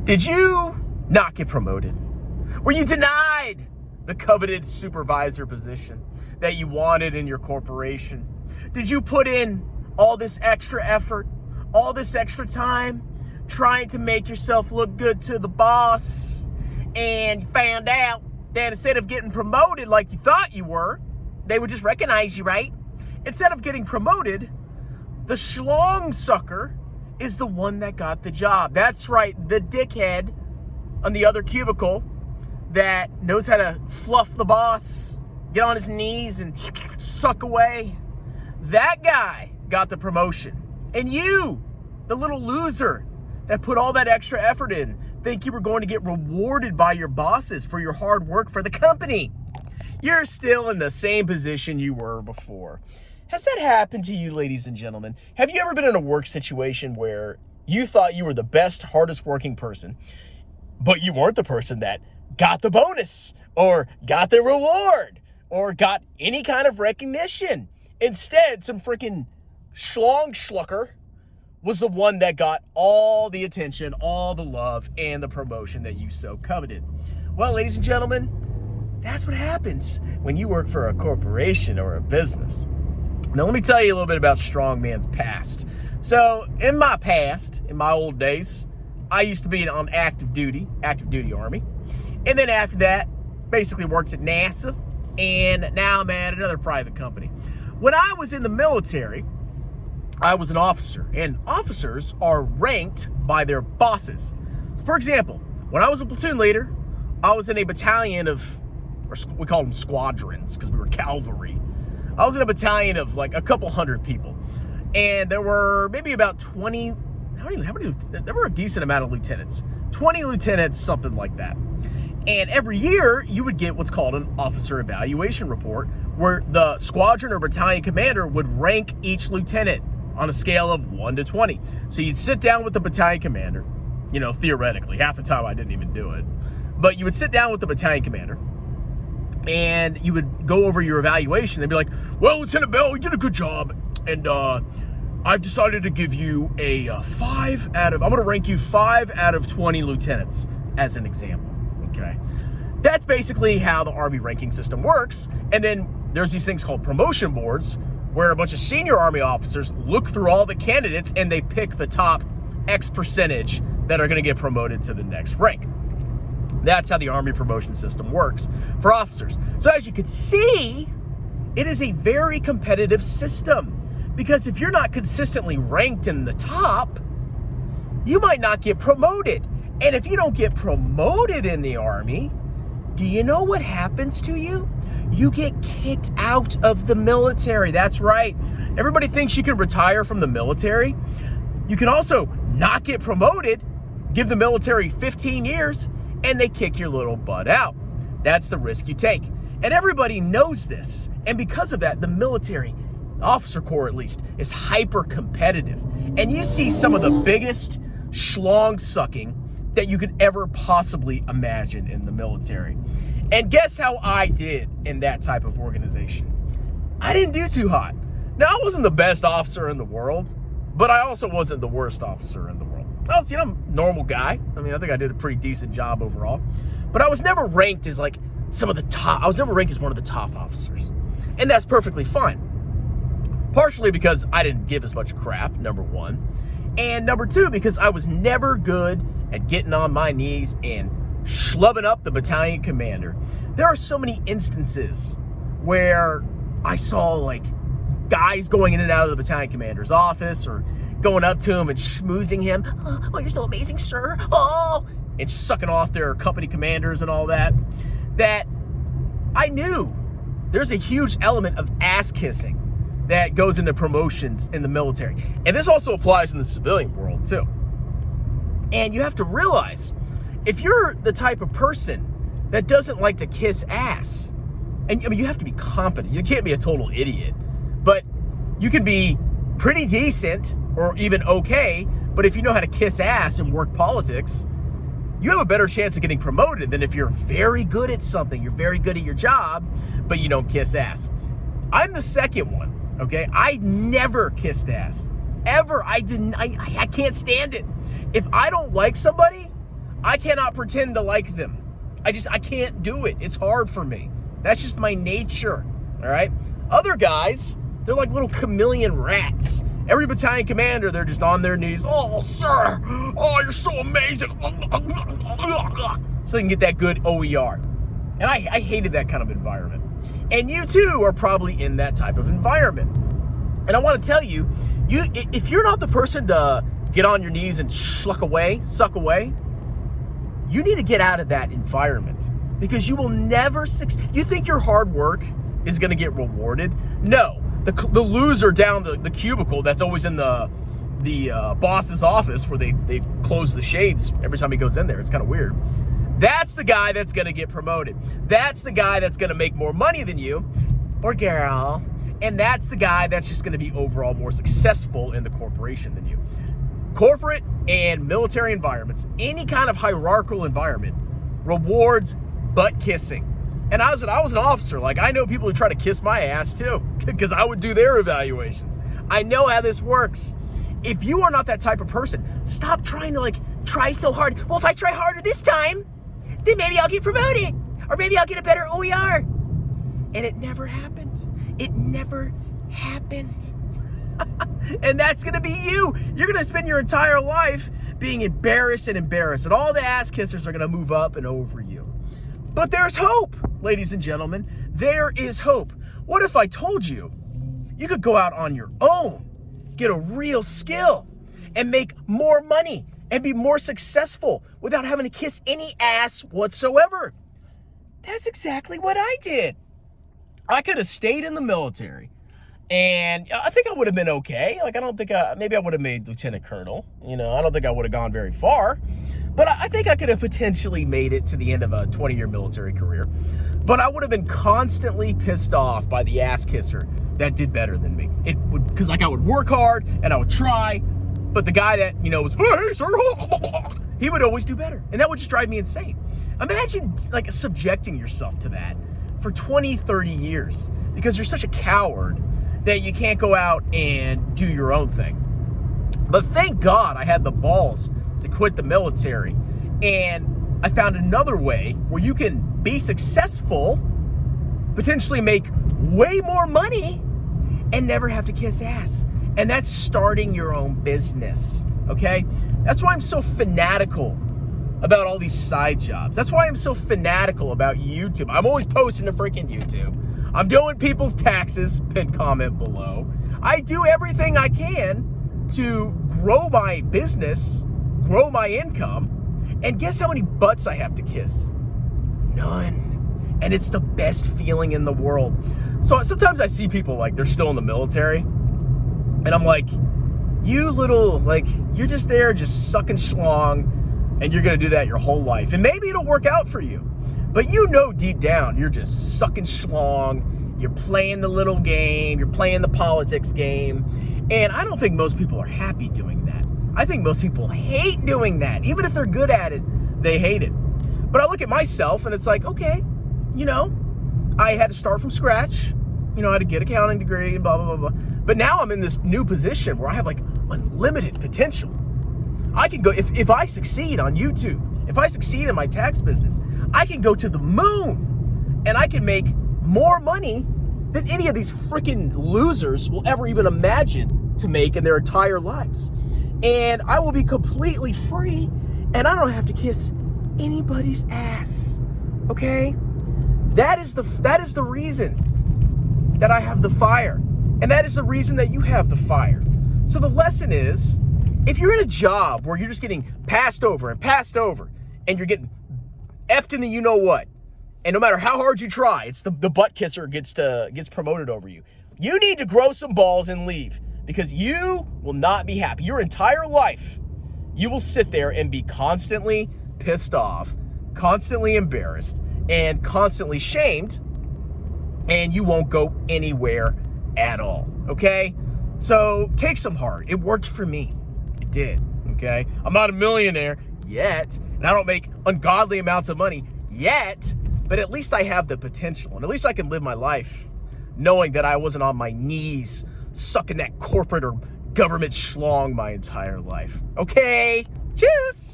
Did you not get promoted? Were you denied the coveted supervisor position that you wanted in your corporation? Did you put in all this extra effort, all this extra time, trying to make yourself look good to the boss, and you found out that instead of getting promoted like you thought you were, they would just recognize you, right? Instead of getting promoted, the schlong sucker is the one that got the job. That's right, the dickhead on the other cubicle that knows how to fluff the boss, get on his knees and suck away. That guy got the promotion. And you, the little loser that put all that extra effort in, think you were going to get rewarded by your bosses for your hard work for the company. You're still in the same position you were before. Has that happened to you, ladies and gentlemen? Have you ever been in a work situation where you thought you were the best, hardest working person, but you weren't the person that got the bonus or got the reward or got any kind of recognition? Instead, some freaking schlucker was the one that got all the attention, all the love, and the promotion that you so coveted. Well, ladies and gentlemen, that's what happens when you work for a corporation or a business. Now, let me tell you a little bit about strongman's past. So, in my past, in my old days, I used to be on active duty Army. And then after that, basically worked at NASA. And now I'm at another private company. When I was in the military, I was an officer. And officers are ranked by their bosses. For example, when I was a platoon leader, I was in a battalion of, or we called them squadrons because we were cavalry. I was in a battalion of like a couple hundred people. And there were maybe about 20, how many, there were a decent amount of lieutenants. 20 lieutenants, something like that. And every year, you would get what's called an officer evaluation report, where the squadron or battalion commander would rank each lieutenant on a scale of 1 to 20. So you'd sit down with the battalion commander, theoretically. Half the time I didn't even do it. But you would sit down with the battalion commander, and you would go over your evaluation. They'd be like, well, Lieutenant Bell, you did a good job, and I've decided to give you a I'm going to rank you 5 out of 20 lieutenants, as an example, okay? That's basically how the Army ranking system works. And then there's these things called promotion boards, where a bunch of senior Army officers look through all the candidates, and they pick the top X percentage that are going to get promoted to the next rank. That's how the Army promotion system works for officers. So as you can see, it is a very competitive system, because if you're not consistently ranked in the top, you might not get promoted. And if you don't get promoted in the Army, do you know what happens to you? You get kicked out of the military. That's right. Everybody thinks you can retire from the military. You can also not get promoted, give the military 15 years, and they kick your little butt out. That's the risk you take. And everybody knows this. And because of that, the military, officer corps at least, is hyper competitive. And you see some of the biggest schlong sucking that you could ever possibly imagine in the military. And guess how I did in that type of organization? I didn't do too hot. Now, I wasn't the best officer in the world, but I also wasn't the worst officer in the world. I was, a normal guy. I mean, I think I did a pretty decent job overall. But I was never ranked as like some of the top. I was never ranked as one of the top officers. And that's perfectly fine. Partially because I didn't give as much crap, number one. And number two, because I was never good at getting on my knees and schlubbing up the battalion commander. There are so many instances where I saw like guys going in and out of the battalion commander's office, or going up to him and schmoozing him. Oh, you're so amazing, sir. Oh, and sucking off their company commanders and all that. That I knew there's a huge element of ass kissing that goes into promotions in the military. And this also applies in the civilian world too. And you have to realize, if you're the type of person that doesn't like to kiss ass, and you have to be competent. You can't be a total idiot, but you can be pretty decent or even okay. But if you know how to kiss ass and work politics, you have a better chance of getting promoted than if you're very good at something. You're very good at your job, but you don't kiss ass. I'm the second one, okay? I never kissed ass, ever. I can't stand it. If I don't like somebody, I cannot pretend to like them. I can't do it. It's hard for me. That's just my nature, all right? Other guys, they're like little chameleon rats. Every battalion commander, they're just on their knees. Oh, sir. Oh, you're so amazing. So they can get that good OER. And I hated that kind of environment. And you too are probably in that type of environment. And I want to tell you, if you're not the person to get on your knees and suck away, you need to get out of that environment, because you will never succeed. You think your hard work is going to get rewarded? No. The loser down the cubicle that's always in the boss's office where they close the shades every time he goes in there. It's kind of weird. That's the guy that's going to get promoted. That's the guy that's going to make more money than you or girl. And that's the guy that's just going to be overall more successful in the corporation than you. Corporate and military environments, any kind of hierarchical environment, rewards butt kissing. And I was an officer. Like, I know people who try to kiss my ass too, because I would do their evaluations. I know how this works. If you are not that type of person, stop trying to try so hard. Well, if I try harder this time, then maybe I'll get promoted, or maybe I'll get a better OER. And it never happened. It never happened. And that's going to be you. You're going to spend your entire life being embarrassed, and all the ass kissers are going to move up and over you. But there's hope, ladies and gentlemen. There is hope. What if I told you you could go out on your own, get a real skill, and make more money and be more successful without having to kiss any ass whatsoever? That's exactly what I did. I could have stayed in the military, and I think I would have been okay. I don't think maybe I would have made lieutenant colonel. I don't think I would have gone very far, but I think I could have potentially made it to the end of a 20-year military career. But I would have been constantly pissed off by the ass kisser that did better than me. It would, because I would work hard and I would try, but the guy that was, hey sir, he would always do better, and that would just drive me insane. Imagine subjecting yourself to that for 20, 30 years because you're such a coward that you can't go out and do your own thing. But thank God I had the balls to quit the military, and I found another way where you can be successful, potentially make way more money, and never have to kiss ass. And that's starting your own business, okay? That's why I'm so fanatical about all these side jobs. That's why I'm so fanatical about YouTube. I'm always posting to freaking YouTube. I'm doing people's taxes, pin comment below. I do everything I can to grow my business, grow my income, and guess how many butts I have to kiss? None. And it's the best feeling in the world. So sometimes I see people they're still in the military, and I'm like, you little, you're just there just sucking schlong, and you're going to do that your whole life. And maybe it'll work out for you. But deep down, you're just sucking schlong. You're playing the little game. You're playing the politics game. And I don't think most people are happy doing that. I think most people hate doing that. Even if they're good at it, they hate it. But I look at myself, and it's okay, I had to start from scratch. I had to get an accounting degree and blah, blah, blah, blah. But now I'm in this new position where I have unlimited potential. I can go, if I succeed on YouTube, if I succeed in my tax business, I can go to the moon, and I can make more money than any of these freaking losers will ever even imagine to make in their entire lives. And I will be completely free, and I don't have to kiss anybody's ass, okay? That is the reason that I have the fire, and that is the reason that you have the fire. So the lesson is, if you're in a job where you're just getting passed over, and you're getting effed in the you-know-what, and no matter how hard you try, it's the butt kisser gets promoted over you. You need to grow some balls and leave, because you will not be happy. Your entire life, you will sit there and be constantly pissed off, constantly embarrassed, and constantly shamed, and you won't go anywhere at all, okay? So take some heart. It worked for me. It did, okay? I'm not a millionaire yet, and I don't make ungodly amounts of money yet, but at least I have the potential, and at least I can live my life knowing that I wasn't on my knees sucking that corporate or government schlong my entire life. Okay? Cheers!